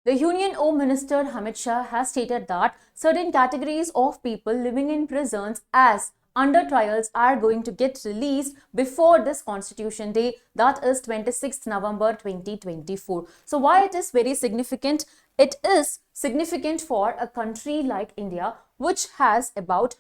The Union Home Minister Amit Shah has stated that certain categories of people living in prisons as under trials are going to get released before this Constitution Day, that is 26th November 2024. So why it is very significant? It is significant for a country like India, which has about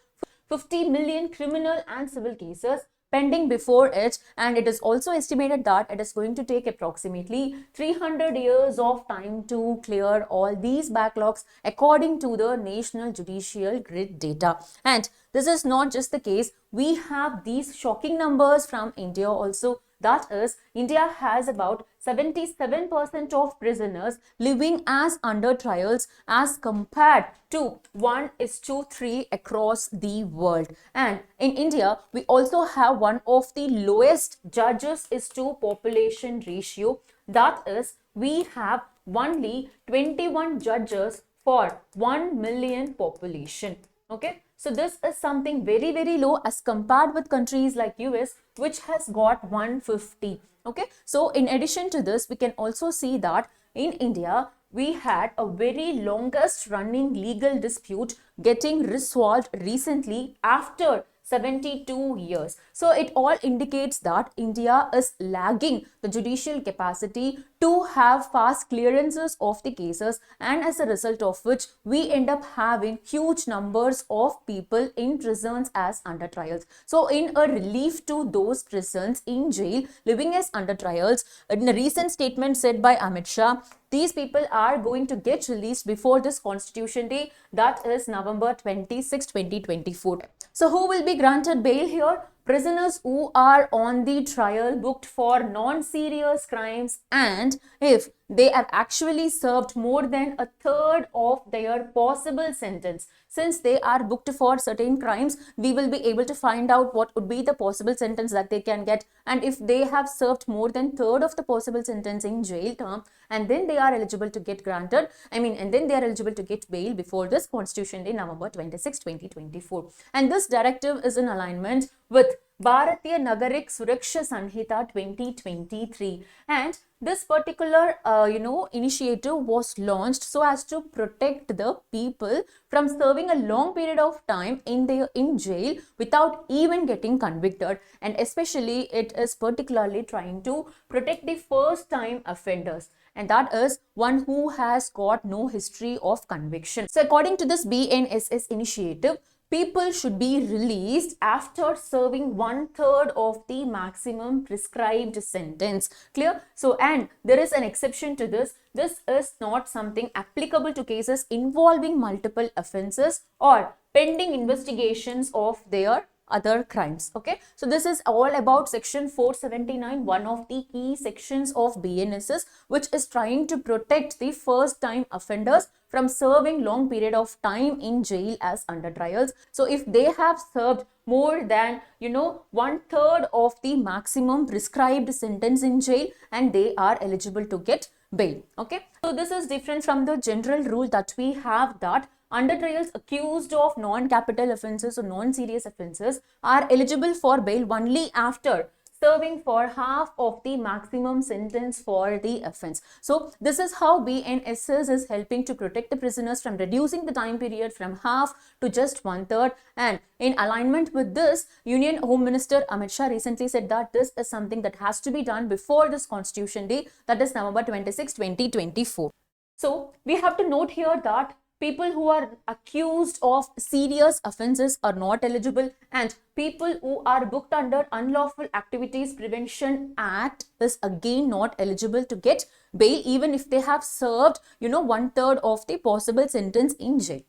50 million criminal and civil cases pending before it, and it is also estimated that it is going to take approximately 300 years of time to clear all these backlogs according to the National Judicial Grid data. And this is not just the case. We have these shocking numbers from India also. That is, India has about 77% of prisoners living as under trials as compared to 1:3 across the world. And in India, we also have one of the lowest judges is to population ratio. That is, we have only 21 judges for 1 million population. Okay, so this is something very, very low as compared with countries like US, which has got 150. Okay, so in addition to this, we can also see that in India, we had a very longest running legal dispute getting resolved recently after 72 years. So it all indicates that India is lagging the judicial capacity to have fast clearances of the cases, and as a result of which we end up having huge numbers of people in prisons as under trials. So in a relief to those prisons in jail living as under trials, in a recent statement said by Amit Shah, these people are going to get released before this Constitution Day, that is November 26, 2024. So who will be granted bail here? Prisoners who are on the trial booked for non-serious crimes, and if they have actually served more than a third of their possible sentence. Since they are booked for certain crimes, we will be able to find out what would be the possible sentence that they can get, and if they have served more than third of the possible sentence in jail term, and then they are eligible to get granted, and then they are eligible to get bail before this Constitution Day, November 26, 2024. And this directive is in alignment with Bharatiya Nagarik Suraksha Sanhita 2023, and this particular initiative was launched so as to protect the people from serving a long period of time in jail without even getting convicted, and especially it is particularly trying to protect the first time offenders, and that is one who has got no history of conviction. So according to this BNSS initiative, people should be released after serving 1/3 of the maximum prescribed sentence. Clear? So, and there is an exception to this. This is not something applicable to cases involving multiple offenses or pending investigations of their other crimes. Okay, so this is all about section 479, one of the key sections of BNSS, which is trying to protect the first time offenders from serving long period of time in jail as under trials. So if they have served more than 1/3 of the maximum prescribed sentence in jail, and they are eligible to get bail. Okay, so this is different from the general rule that we have, that under trials accused of non-capital offences or non-serious offences are eligible for bail only after serving for half of the maximum sentence for the offence. So this is how BNSS is helping to protect the prisoners from reducing the time period from half to just 1/3. And in alignment with this, Union Home Minister Amit Shah recently said that this is something that has to be done before this Constitution Day, that is November 26, 2024. So we have to note here that people who are accused of serious offences are not eligible, and people who are booked under Unlawful Activities Prevention Act is again not eligible to get bail even if they have served 1/3 of the possible sentence in jail.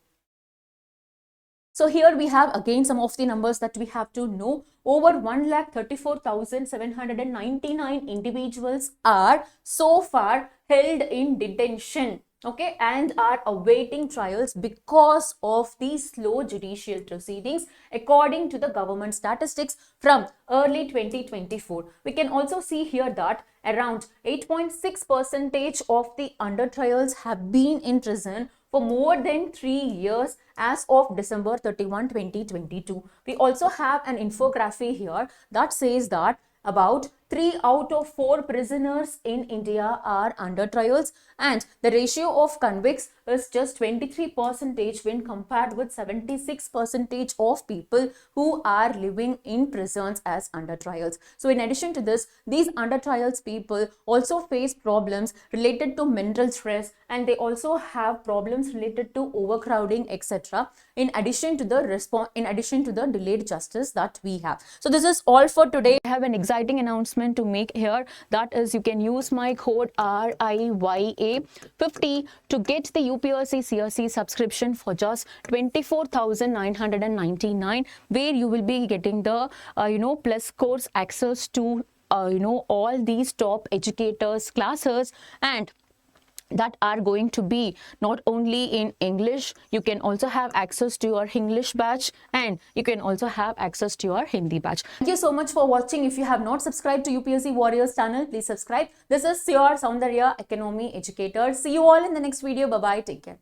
So here we have again some of the numbers that we have to know. Over 1,34,799 individuals are so far held in detention, okay, and are awaiting trials because of the slow judicial proceedings according to the government statistics from early 2024. We can also see here that around 8.6% of the under trials have been in prison for more than 3 years as of December 31, 2022. We also have an infographic here that says that about 3 out of 4 prisoners in India are under trials, and the ratio of convicts is just 23% when compared with 76% of people who are living in prisons as under trials. So in addition to this, these under trials people also face problems related to mental stress, and they also have problems related to overcrowding, etc. In addition to the delayed justice that we have. So this is all for today. I have an exciting announcement to make here. That is, you can use my code RIYA50 to get the UPSC CSE subscription for just 24,999, where you will be getting the plus course access to all these top educators classes, and that are going to be not only in English, you can also have access to your English batch, and you can also have access to your Hindi batch. Thank you so much for watching. If you have not subscribed to UPSC Warriors channel, please subscribe. This is your Soundarya Economy Educator. See you all in the next video. Bye bye. Take care.